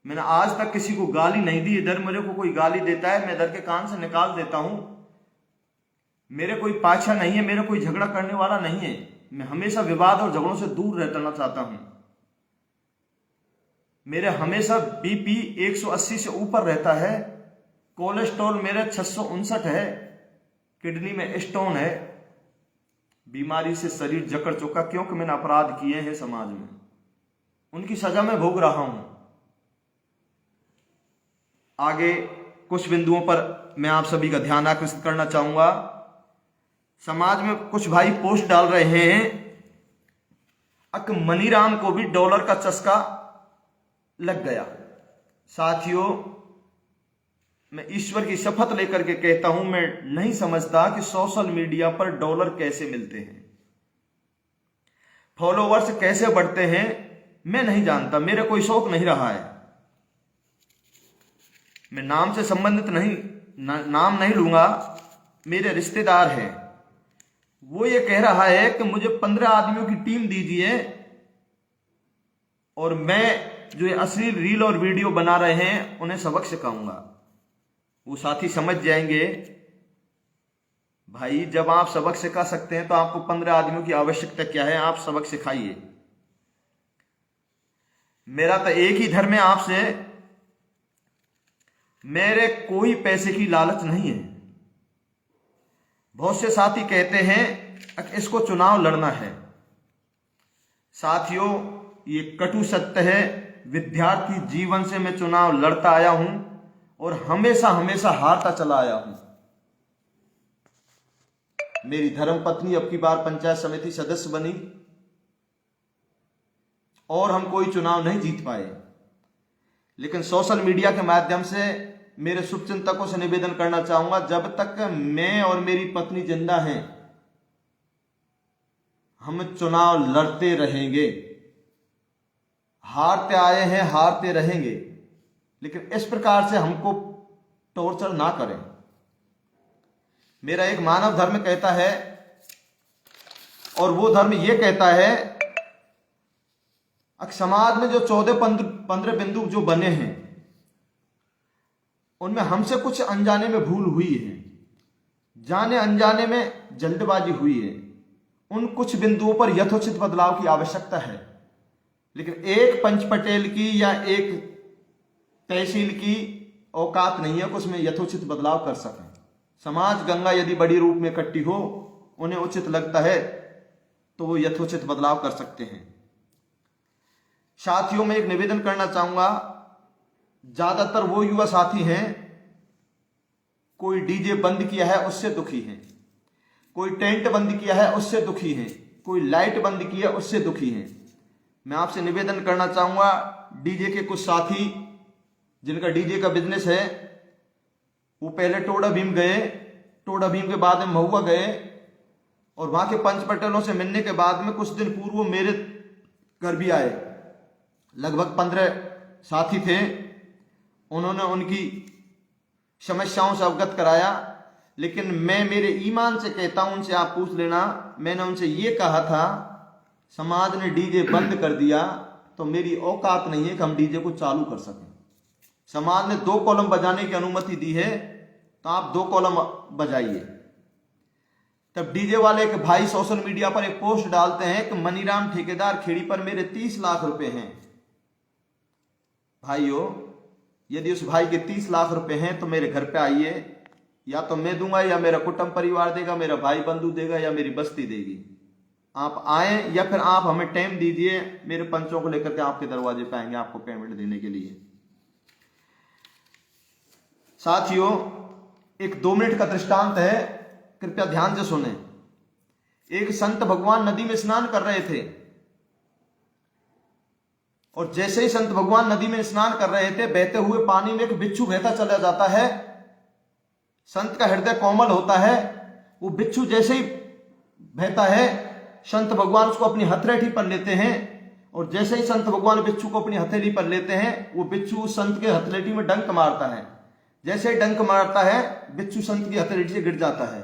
मैंने आज तक किसी को गाली नहीं दी। इधर मेरे को कोई गाली देता है मैं इधर के कान से निकाल देता हूं। मेरे कोई पाछा नहीं है, मेरे कोई झगड़ा करने वाला नहीं है। मैं हमेशा विवाद और झगड़ों से दूर रहना चाहता हूं। मेरे हमेशा बीपी 180 से ऊपर रहता है, कोलेस्ट्रॉल मेरे 659 है, किडनी में स्टोन है। बीमारी से शरीर जकड़ चुका क्योंकि मैंने अपराध किए हैं समाज में, उनकी सजा मैं भोग रहा हूं। आगे कुछ बिंदुओं पर मैं आप सभी का ध्यान आकर्षित करना चाहूंगा। समाज में कुछ भाई पोस्ट डाल रहे हैं अक मनीराम को भी डॉलर का चस्का लग गया। साथियों, मैं ईश्वर की शपथ लेकर के कहता हूं, मैं नहीं समझता कि सोशल मीडिया पर डॉलर कैसे मिलते हैं, फॉलोवर्स कैसे बढ़ते हैं, मैं नहीं जानता। मेरा कोई शौक नहीं रहा है। मैं नाम से संबंधित नहीं, नाम नहीं लूंगा, मेरे रिश्तेदार हैं। वो ये कह रहा है कि मुझे 15 आदमियों की टीम दीजिए और मैं जो ये अश्लील रील और वीडियो बना रहे हैं उन्हें सबक सिखाऊंगा। वो साथी समझ जाएंगे भाई जब आप सबक सिखा सकते हैं तो आपको 15 आदमियों की आवश्यकता क्या है, आप सबक सिखाइए। मेरा तो एक ही धर्म है आपसे, मेरे कोई पैसे की लालच नहीं है। बहुत से साथी कहते हैं इसको चुनाव लड़ना है। साथियों, ये कटु सत्य है। विद्यार्थी जीवन से मैं चुनाव लड़ता आया हूं और हमेशा हमेशा हारता चला आया हूं। मेरी धर्मपत्नी अब की बार पंचायत समिति सदस्य बनी और हम कोई चुनाव नहीं जीत पाए, लेकिन सोशल मीडिया के माध्यम से मेरे शुभचिंतकों से निवेदन करना चाहूंगा, जब तक मैं और मेरी पत्नी जिंदा हैं हम चुनाव लड़ते रहेंगे। हारते आए हैं, हारते रहेंगे, लेकिन इस प्रकार से हमको टॉर्चर ना करें। मेरा एक मानव धर्म कहता है और वो धर्म ये कहता है कि समाज में जो 14-15 बिंदु जो बने हैं उनमें हमसे कुछ अनजाने में भूल हुई है, जाने अनजाने में जल्दबाजी हुई है। उन कुछ बिंदुओं पर यथोचित बदलाव की आवश्यकता है, लेकिन एक पंच पटेल की या एक तहसील की औकात नहीं है कि उसमें यथोचित बदलाव कर सकें। समाज गंगा यदि बड़ी रूप में इकट्ठी हो, उन्हें उचित लगता है तो वो यथोचित बदलाव कर सकते हैं। साथियों में एक निवेदन करना चाहूंगा, ज्यादातर वो युवा साथी हैं कोई डीजे बंद किया है उससे दुखी हैं, कोई टेंट बंद किया है उससे दुखी हैं, कोई लाइट बंद किया उससे दुखी हैं। मैं आपसे निवेदन करना चाहूंगा, डीजे के कुछ साथी जिनका डीजे का बिजनेस है वो पहले टोडा भीम गए, टोडा भीम के बाद में महुआ गए और वहां के पंच पटेलों से मिलने के बाद में कुछ दिन पूर्व वो मेरे घर भी आए। लगभग 15 साथी थे, उन्होंने उनकी समस्याओं से अवगत कराया, लेकिन मैं मेरे ईमान से कहता हूं, उनसे आप पूछ लेना, मैंने उनसे ये कहा था समाज ने डीजे बंद कर दिया तो मेरी औकात नहीं है कि हम डीजे को चालू कर सकें। समाज ने 2 कॉलम बजाने की अनुमति दी है तो आप 2 कॉलम बजाइए। तब डीजे वाले के भाई सोशल मीडिया पर एक पोस्ट डालते हैं कि मनीराम ठेकेदार खेड़ी पर मेरे 30 लाख रुपए हैं। भाइयों, यदि उस भाई के 30 लाख रुपए हैं तो मेरे घर पे आइए, या तो मैं दूंगा या मेरा कुटुंब परिवार देगा, मेरा भाई बंधु देगा या मेरी बस्ती देगी। आप आए या फिर आप हमें टाइम दीजिए, मेरे पंचों को लेकर के आपके दरवाजे पे आएंगे आपको पेमेंट देने के लिए। साथियों, एक 2 मिनट का दृष्टांत है, कृपया ध्यान से सुने। एक संत भगवान नदी में स्नान कर रहे थे और जैसे ही संत भगवान नदी में स्नान कर रहे थे, बहते हुए पानी में एक बिच्छू बहता चला जाता है। संत का हृदय कोमल होता है, वो बिच्छू जैसे ही बहता है संत भगवान उसको अपनी हथेली पर लेते हैं और जैसे ही संत भगवान बिच्छू को अपनी हथेली पर लेते हैं, वो बिच्छू संत के हथेली में डंक मारता है। जैसे ही डंक मारता है, बिच्छू संत की हथेली से गिर जाता है।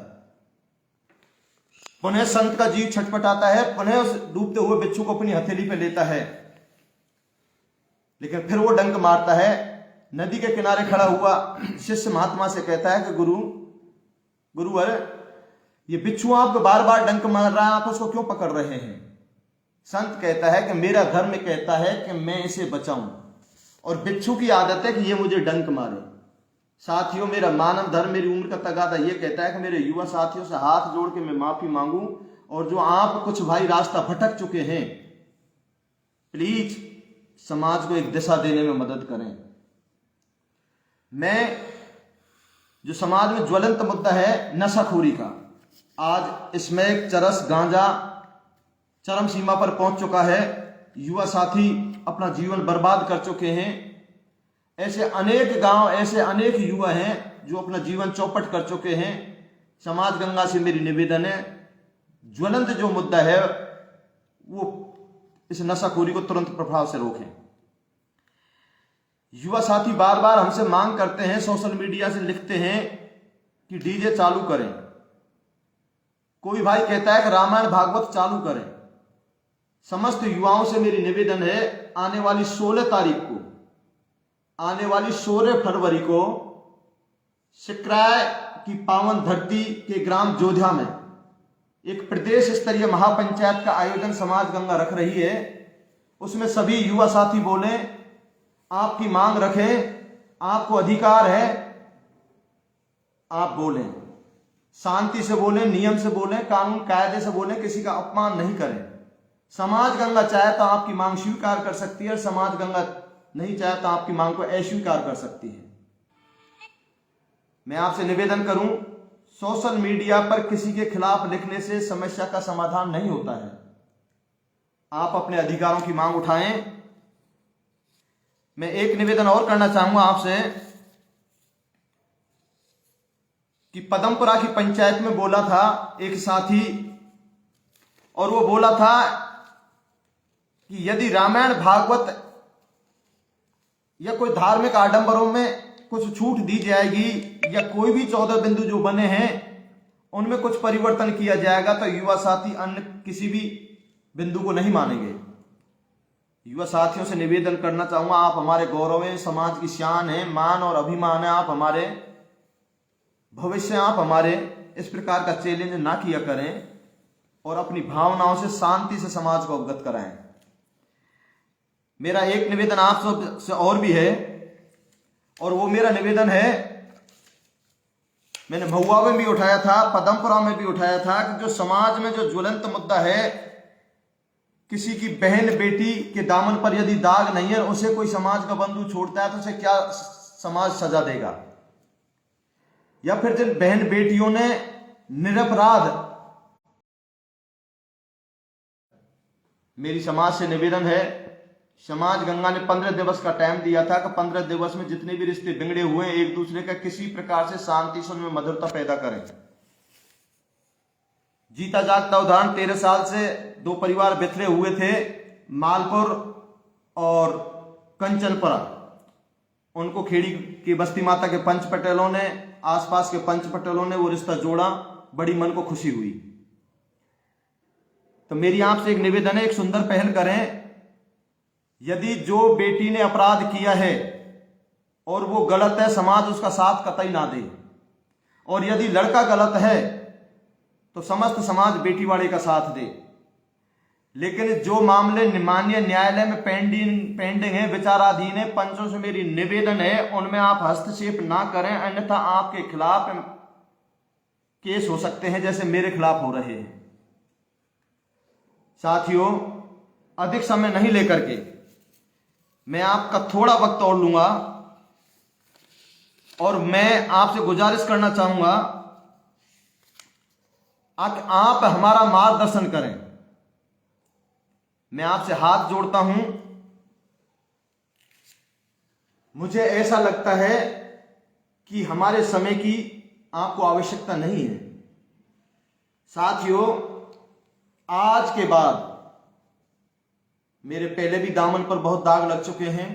पुनः संत का जीव छटपटाता है, पुनः उस डूबते हुए बिच्छू को अपनी हथेली पे लेता है, लेकिन फिर वो डंक मारता है। नदी के किनारे खड़ा हुआ शिष्य महात्मा से कहता है कि गुरुवर, ये बिच्छू आपको बार बार डंक मार रहा है, आप उसको क्यों पकड़ रहे हैं? संत कहता है कि मेरा धर्म कहता है कि मैं इसे बचाऊं और बिच्छू की आदत है कि ये मुझे डंक मारे। साथियों, मेरा मानव धर्म, मेरी उम्र का तगादा ये कहता है कि मेरे युवा साथियों से हाथ जोड़ के मैं माफी मांगू, और जो आप कुछ भाई रास्ता भटक चुके हैं, प्लीज समाज को एक दिशा देने में मदद करें। मैं जो समाज में ज्वलंत मुद्दा है नशाखोरी का, आज इसमें चरस गांजा चरम सीमा पर पहुंच चुका है। युवा साथी अपना जीवन बर्बाद कर चुके हैं। ऐसे अनेक गांव, ऐसे अनेक युवा हैं जो अपना जीवन चौपट कर चुके हैं। समाज गंगा से मेरी निवेदन है, ज्वलंत जो मुद्दा है वो इस नशाखोरी को तुरंत प्रभाव से रोकें। युवा साथी बार बार हमसे मांग करते हैं, सोशल मीडिया से लिखते हैं कि डीजे चालू करें। कोई भाई कहता है कि रामायण भागवत चालू करें। समस्त युवाओं से मेरी निवेदन है, आने वाली 16 तारीख को, आने वाली 16 फरवरी को सिकराय की पावन धरती के ग्राम जोध्या में एक प्रदेश स्तरीय महापंचायत का आयोजन समाज गंगा रख रही है। उसमें सभी युवा साथी बोले, आपकी मांग रखें, आपको अधिकार है, आप बोलें, शांति से बोलें, नियम से बोलें, कानून कायदे से बोलें, किसी का अपमान नहीं करें। समाज गंगा चाहे तो आपकी मांग स्वीकार कर सकती है, समाज गंगा नहीं चाहे तो आपकी मांग को अस्वीकार कर सकती है। मैं आपसे निवेदन करूं, सोशल मीडिया पर किसी के खिलाफ लिखने से समस्या का समाधान नहीं होता है। आप अपने अधिकारों की मांग उठाएं। मैं एक निवेदन और करना चाहूंगा आपसे कि पदमपुरा की पंचायत में बोला था एक साथी, और वो बोला था कि यदि रामायण भागवत या कोई धार्मिक आडंबरों में कुछ छूट दी जाएगी या कोई भी 14 बिंदु जो बने हैं उनमें कुछ परिवर्तन किया जाएगा तो युवा साथी अन्य किसी भी बिंदु को नहीं मानेंगे। युवा साथियों से निवेदन करना चाहूंगा, आप हमारे गौरव हैं, समाज की शान है, मान और अभिमान है, आप हमारे भविष्य, आप हमारे, इस प्रकार का चैलेंज ना किया करें और अपनी भावनाओं से शांति से समाज को अवगत कराएं। मेरा एक निवेदन आप सब से और भी है, और वो मेरा निवेदन है, मैंने महुआ में भी उठाया था, पदमपुरा में भी उठाया था कि जो समाज में जो ज्वलंत मुद्दा है, किसी की बहन बेटी के दामन पर यदि दाग नहीं है, उसे कोई समाज का बंधु छोड़ता है तो उसे क्या समाज सजा देगा? या फिर जिन बहन बेटियों ने निरपराध, मेरी समाज से निवेदन है, समाज गंगा ने 15 दिवस का टाइम दिया था कि 15 दिवस में जितने भी रिश्ते बिगड़े हुए हैं एक दूसरे का किसी प्रकार से शांति से उनमें मधुरता पैदा करें। जीता जागता उदाहरण, 13 साल से 2 परिवार बिखरे हुए थे, मालपुर और कंचनपुरा। उनको खेड़ी की बस्ती माता के पंच पटेलों ने, आसपास के पंच पटेलों ने वो रिश्ता जोड़ा, बड़ी मन को खुशी हुई। तो मेरी आपसे एक निवेदन है, एक सुंदर पहल करें। यदि जो बेटी ने अपराध किया है और वो गलत है, समाज उसका साथ कतई ना दे, और यदि लड़का गलत है तो समस्त समाज बेटी वाले का साथ दे। लेकिन जो मामले माननीय न्यायालय में पेंडिंग है, विचाराधीन है, पंचों से मेरी निवेदन है उनमें आप हस्तक्षेप ना करें, अन्यथा आपके खिलाफ केस हो सकते हैं जैसे मेरे खिलाफ हो रहे हैं। साथियों, अधिक समय नहीं लेकर के मैं आपका थोड़ा वक्त और लूंगा, और मैं आपसे गुजारिश करना चाहूंगा कि आप हमारा मार्गदर्शन करें। मैं आपसे हाथ जोड़ता हूं। मुझे ऐसा लगता है कि हमारे समय की आपको आवश्यकता नहीं है। साथियों, आज के बाद मेरे पहले भी दामन पर बहुत दाग लग चुके हैं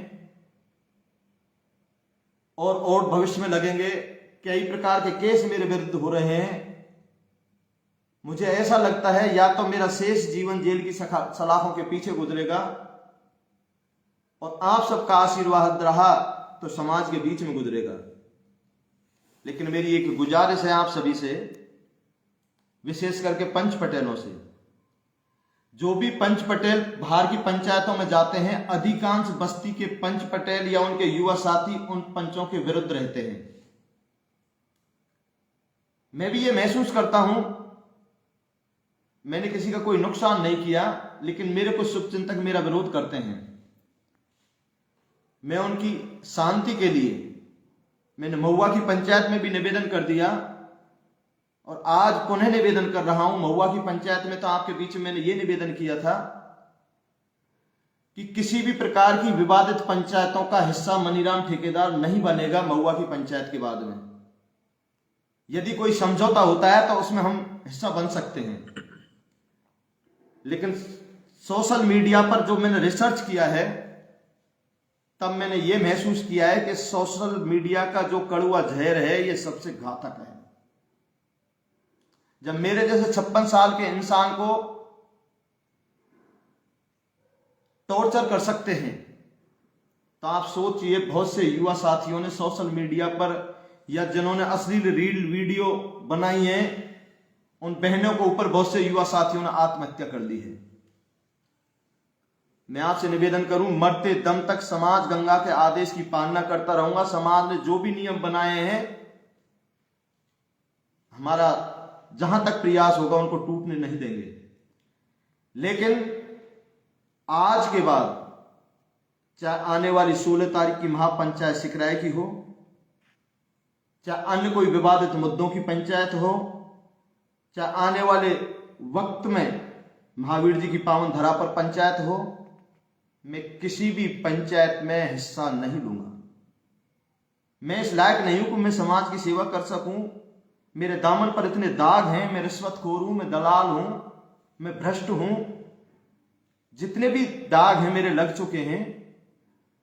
और भविष्य में लगेंगे। कई प्रकार के केस मेरे विरुद्ध हो रहे हैं। मुझे ऐसा लगता है या तो मेरा शेष जीवन जेल की सलाखों के पीछे गुजरेगा, और आप सबका आशीर्वाद रहा तो समाज के बीच में गुजरेगा। लेकिन मेरी एक गुजारिश है आप सभी से, विशेष करके पंच पटेलों से। जो भी पंच पटेल बाहर की पंचायतों में जाते हैं, अधिकांश बस्ती के पंच पटेल या उनके युवा साथी उन पंचों के विरुद्ध रहते हैं। मैं भी ये महसूस करता हूं, मैंने किसी का कोई नुकसान नहीं किया, लेकिन मेरे कुछ शुभचिंतक मेरा विरोध करते हैं। मैं उनकी शांति के लिए मैंने महुआ की पंचायत में भी निवेदन कर दिया, और आज पुनः निवेदन कर रहा हूं। महुआ की पंचायत में तो आपके बीच में मैंने ये निवेदन किया था कि किसी भी प्रकार की विवादित पंचायतों का हिस्सा मनीराम ठेकेदार नहीं बनेगा। महुआ की पंचायत के बाद में यदि कोई समझौता होता है तो उसमें हम हिस्सा बन सकते हैं, लेकिन सोशल मीडिया पर जो मैंने रिसर्च किया है, तब मैंने यह महसूस किया है कि सोशल मीडिया का जो कड़वा जहर है ये सबसे घातक है। जब मेरे जैसे 56 साल के इंसान को टॉर्चर कर सकते हैं, तो आप सोचिए बहुत से युवा साथियों ने सोशल मीडिया पर या जिन्होंने अश्लील रील वीडियो बनाई है, उन बहनों के ऊपर बहुत से युवा साथियों ने आत्महत्या कर ली है। मैं आपसे निवेदन करूं, मरते दम तक समाज गंगा के आदेश की पालना करता रहूंगा। समाज ने जो भी नियम बनाए हैं, हमारा जहां तक प्रयास होगा उनको टूटने नहीं देंगे। लेकिन आज के बाद चाहे आने वाली 16 तारीख की महापंचायत सिकराय की हो, चाहे अन्य कोई विवादित मुद्दों की पंचायत हो, चाहे आने वाले वक्त में महावीर जी की पावन धरा पर पंचायत हो, मैं किसी भी पंचायत में हिस्सा नहीं लूंगा। मैं इस लायक नहीं हूं कि मैं समाज की सेवा कर सकूं। मेरे दामन पर इतने दाग हैं, मैं रिश्वतखोर हूं, मैं दलाल हूं, मैं भ्रष्ट हूं, जितने भी दाग हैं मेरे लग चुके हैं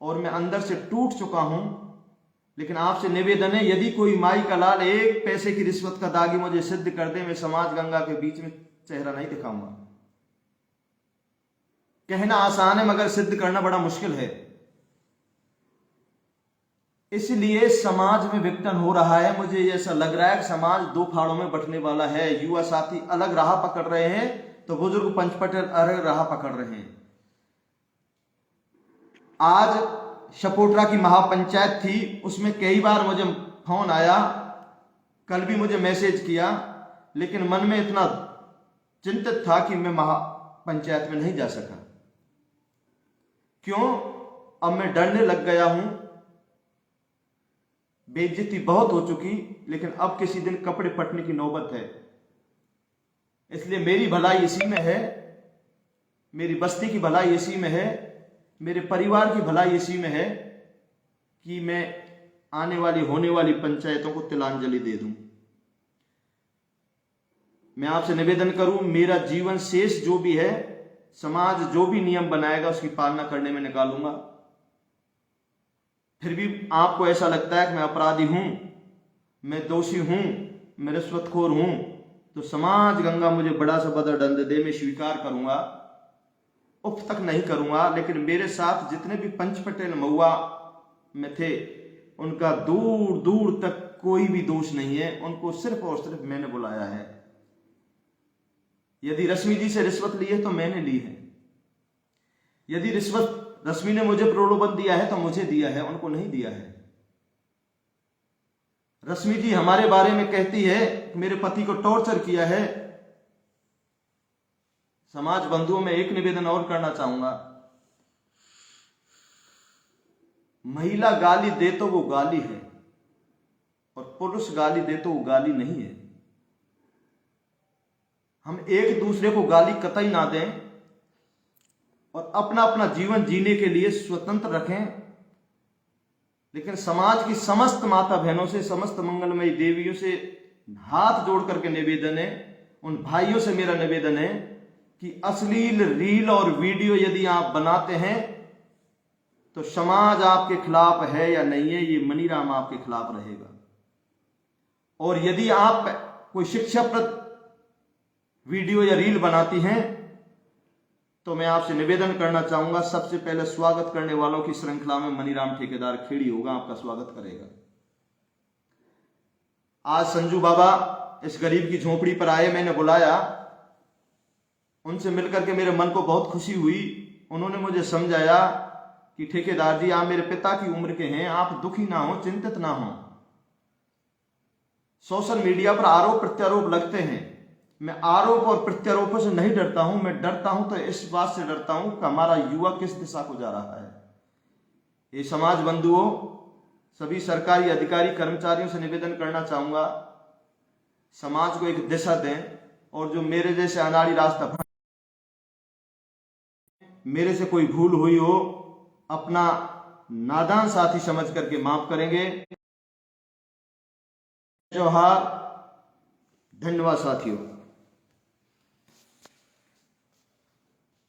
और मैं अंदर से टूट चुका हूं। लेकिन आपसे निवेदन है, यदि कोई माई का लाल एक पैसे की रिश्वत का दागी मुझे सिद्ध कर दे, मैं समाज गंगा के बीच में चेहरा नहीं दिखाऊंगा। कहना आसान है मगर सिद्ध करना बड़ा मुश्किल है। इसलिए समाज में विघटन हो रहा है। मुझे ऐसा लग रहा है कि समाज दो फाड़ों में बंटने वाला है। युवा साथी अलग राह पकड़ रहे हैं तो बुजुर्ग पंच पटेल अलग राह पकड़ रहे हैं। आज शपोटरा की महापंचायत थी, उसमें कई बार मुझे फोन आया, कल भी मुझे मैसेज किया, लेकिन मन में इतना चिंतित था कि मैं महापंचायत में नहीं जा सका। क्यों? अब मैं डरने लग गया हूं। बेइज्जती बहुत हो चुकी, लेकिन अब किसी दिन कपड़े फटने की नौबत है। इसलिए मेरी भलाई इसी में है, मेरी बस्ती की भलाई इसी में है, मेरे परिवार की भलाई इसी में है कि मैं आने वाली होने वाली पंचायतों को तिलांजलि दे दूं। मैं आपसे निवेदन करूं, मेरा जीवन शेष जो भी है, समाज जो भी नियम बनाएगा उसकी पालना करने में निकालूंगा। फिर भी आपको ऐसा लगता है कि मैं अपराधी हूं, मैं दोषी हूं, मैं रिश्वतखोर हूं, तो समाज गंगा मुझे बड़ा सा बड़ा दंड दे, मैं स्वीकार करूंगा, उफ तक नहीं करूंगा। लेकिन मेरे साथ जितने भी पंच पटेल महुआ में थे, उनका दूर दूर तक कोई भी दोष नहीं है। उनको सिर्फ और सिर्फ मैंने बुलाया है। यदि रश्मि जी से रिश्वत ली है तो मैंने ली है। यदि रिश्वत रश्मि ने मुझे प्रलोभन दिया है तो मुझे दिया है, उनको नहीं दिया है। रश्मि जी हमारे बारे में कहती है कि मेरे पति को टॉर्चर किया है। समाज बंधुओं में एक निवेदन और करना चाहूंगा, महिला गाली दे तो वो गाली है और पुरुष गाली दे तो वो गाली नहीं है। हम एक दूसरे को गाली कतई ना दें और अपना अपना जीवन जीने के लिए स्वतंत्र रखें। लेकिन समाज की समस्त माता बहनों से, समस्त मंगलमयी देवियों से हाथ जोड़ करके निवेदन है, उन भाइयों से मेरा निवेदन है कि अश्लील रील और वीडियो यदि आप बनाते हैं तो समाज आपके खिलाफ है या नहीं है, ये मनीराम आपके खिलाफ रहेगा। और यदि आप कोई शिक्षाप्रद वीडियो या रील बनाती हैं तो मैं आपसे निवेदन करना चाहूंगा, सबसे पहले स्वागत करने वालों की श्रृंखला में मनीराम ठेकेदार खेड़ी होगा, आपका स्वागत करेगा। आज संजू बाबा इस गरीब की झोपड़ी पर आए, मैंने बुलाया, उनसे मिलकर के मेरे मन को बहुत खुशी हुई। उन्होंने मुझे समझाया कि ठेकेदार जी, आप मेरे पिता की उम्र के हैं, आप दुखी ना हो, चिंतित ना हो। सोशल मीडिया पर आरोप प्रत्यारोप लगते हैं, मैं आरोप और प्रत्यारोपों से नहीं डरता हूं। मैं डरता हूं तो इस बात से डरता हूं कि हमारा युवा किस दिशा को जा रहा है। ये समाज बंधुओं, सभी सरकारी अधिकारी कर्मचारियों से निवेदन करना चाहूंगा, समाज को एक दिशा दें और जो मेरे जैसे अनाड़ी रास्ता, मेरे से कोई भूल हुई हो, अपना नादान साथी समझ करके माफ करेंगे। जोहार, धन्यवाद साथियों।